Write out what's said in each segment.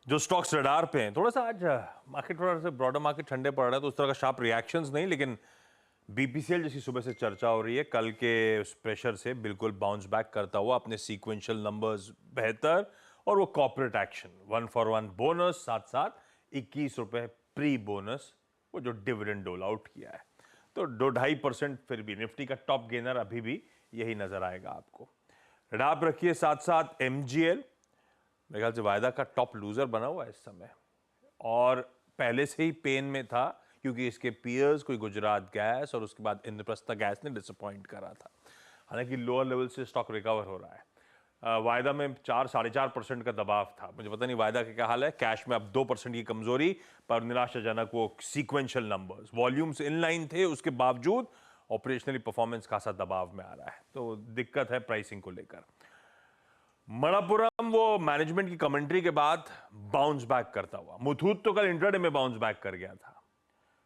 जो stocks radar पे हैं, थोड़ा सा आज मार्केट थोड़ा सा ब्रॉडर मार्केट ठंडे पड़ रहा है तो उस तरह का शार्प रिएक्शंस नहीं, लेकिन बीपीसीएल जैसी सुबह से चर्चा हो रही है, कल के उस प्रेशर से बिल्कुल बाउंस बैक करता हुआ, अपने सीक्वेंशियल नंबर्स बेहतर, और वो कॉर्पोरेट एक्शन 1 फॉर 1 बोनस, साथ साथ 21 रुपए प्री बोनस, वो जो डिविडेंड डोल आउट किया है, तो 2-2.5% फिर भी निफ्टी का टॉप गेनर अभी भी यही नजर आएगा आपको। रडार पे रखिए साथ साथ एमजीएल, मेरे ख्याल से वायदा का टॉप लूजर बना हुआ है इस समय, और पहले से ही पेन में था क्योंकि इसके पीयर्स कोई गुजरात गैस और उसके बाद इंद्रप्रस्थ गैस ने डिसअपॉइंट करा था। हालांकि लोअर लेवल से स्टॉक रिकवर हो रहा है। वायदा में 4-4.5% का दबाव था, मुझे पता नहीं वायदा का क्या हाल है। कैश में अब 2% की कमजोरी, पर निराशाजनक वो सीक्वेंशियल नंबर्स, वॉल्यूम्स इनलाइन थे, उसके बावजूद ऑपरेशनली परफॉर्मेंस खासा दबाव में आ रहा है, तो दिक्कत है प्राइसिंग को लेकर। मणप्पुरम वो मैनेजमेंट की कमेंट्री के बाद बाउंस बैक करता हुआ, मुथूट तो कल इंट्राडे में बाउंस बैक कर गया था,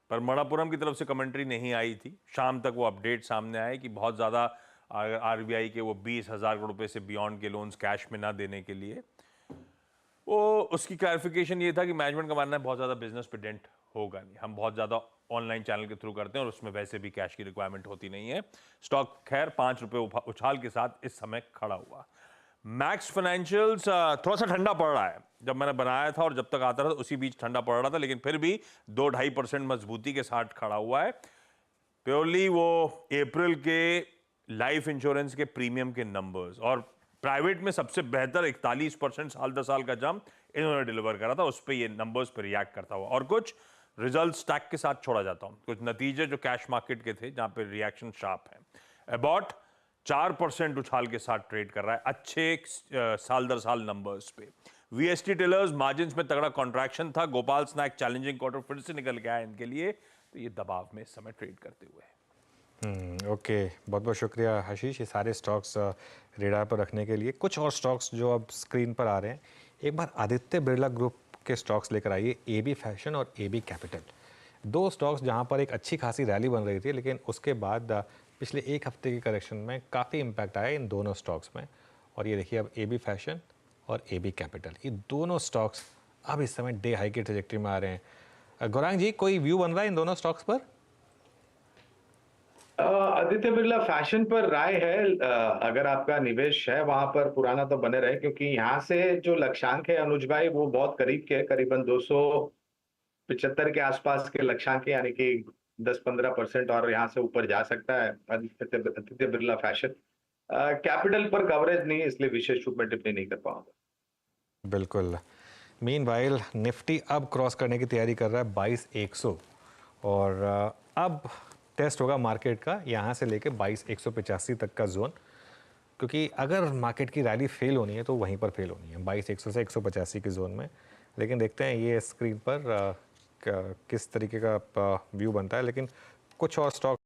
पर मणप्पुरम की तरफ से कमेंट्री नहीं आई थी। शाम तक वो अपडेट सामने आए कि बहुत ज्यादा आरबीआई के वो 20,000 करोड़ रुपए से बियॉन्ड के लोन्स कैश में ना देने के लिए, वो उसकी क्लैरिफिकेशन ये था कि मैनेजमेंट का मानना है बहुत ज्यादा बिजनेस पे डेंट होगा नहीं, हम बहुत ज्यादा ऑनलाइन चैनल के थ्रू करते हैं और उसमें वैसे भी कैश की रिक्वायरमेंट होती नहीं है। स्टॉक खैर 5 रुपए उछाल के साथ इस समय खड़ा हुआ। मैक्स फाइनेंशियल्स थोड़ा सा ठंडा पड़ रहा है, जब मैंने बनाया था और जब तक आता था उसी बीच ठंडा पड़ रहा था, लेकिन फिर भी 2-2.5% मजबूती के साथ खड़ा हुआ है। प्योरली वो अप्रैल के लाइफ इंश्योरेंस के प्रीमियम के नंबर्स और प्राइवेट में सबसे बेहतर 41% साल 10 साल का जंप इन्होंने डिलीवर करा था, उस पर ये नंबर्स पर रिएक्ट करता हुआ। और कुछ रिजल्ट स्टैक के साथ छोड़ा जाता हूं, कुछ नतीजे जो कैश मार्केट के थे जहां पर रिएक्शन शार्प है। अबाउट 4% उछाल के साथ ट्रेड कर रहा है, अच्छे साल दर साल नंबर्स पे। वीएसटी टेलर्स मार्जिन्स में तगड़ा कॉन्ट्रैक्शन था, गोपाल स्नैक चैलेंजिंग क्वार्टर फिर से निकल गया है इनके लिए, तो ये दबाव में इस समय ट्रेड करते हुए है। ओके, बहुत बहुत शुक्रिया आशीष, ये सारे स्टॉक्स रेडार पर रखने के लिए। कुछ और स्टॉक्स जो अब स्क्रीन पर आ रहे हैं, एक बार आदित्य बिरला ग्रुप के स्टॉक्स लेकर आइए, एबी फैशन और एबी कैपिटल। दो स्टॉक्स जहां पर एक अच्छी खासी रैली बन रही थी, लेकिन उसके बाद पिछले एक हफ्ते की करेक्शन में काफ़ी इम्पैक्ट आया इन दोनों स्टॉक्स में। और ये देखिए अब एबी फैशन और एबी कैपिटल, ये दोनों स्टॉक्स अब इस समय डे हाई की ट्रेजेक्ट्री में आ रहे हैं। गौरांग जी, कोई व्यू बन रहा है इन दोनों स्टॉक्स पर? आदित्य बिरला फैशन पर राय है, अगर आपका निवेश है वहां पर पुराना तो बने रहे, क्योंकि यहाँ से जो लक्ष्यांक है अनुज भाई वो बहुत करीब के, करीबन 275 के आसपास के लक्ष्यांक है, यानी कि 10-15% और यहाँ से ऊपर जा सकता है आदित्य बिरला फैशन। कैपिटल पर कवरेज नहीं है, इसलिए विशेष रूप में टिप्पणी नहीं कर पाऊंगा। बिल्कुल। मीनवाइल निफ्टी अब क्रॉस करने की तैयारी कर रहा है 22,100, और अब टेस्ट होगा मार्केट का यहाँ से लेके 22,185 तक का जोन, क्योंकि अगर मार्केट की रैली फेल होनी है तो वहीं पर फेल होनी है, 22,100 से 185 के जोन में। लेकिन देखते हैं ये स्क्रीन पर किस तरीके का व्यू बनता है। लेकिन कुछ और स्टॉक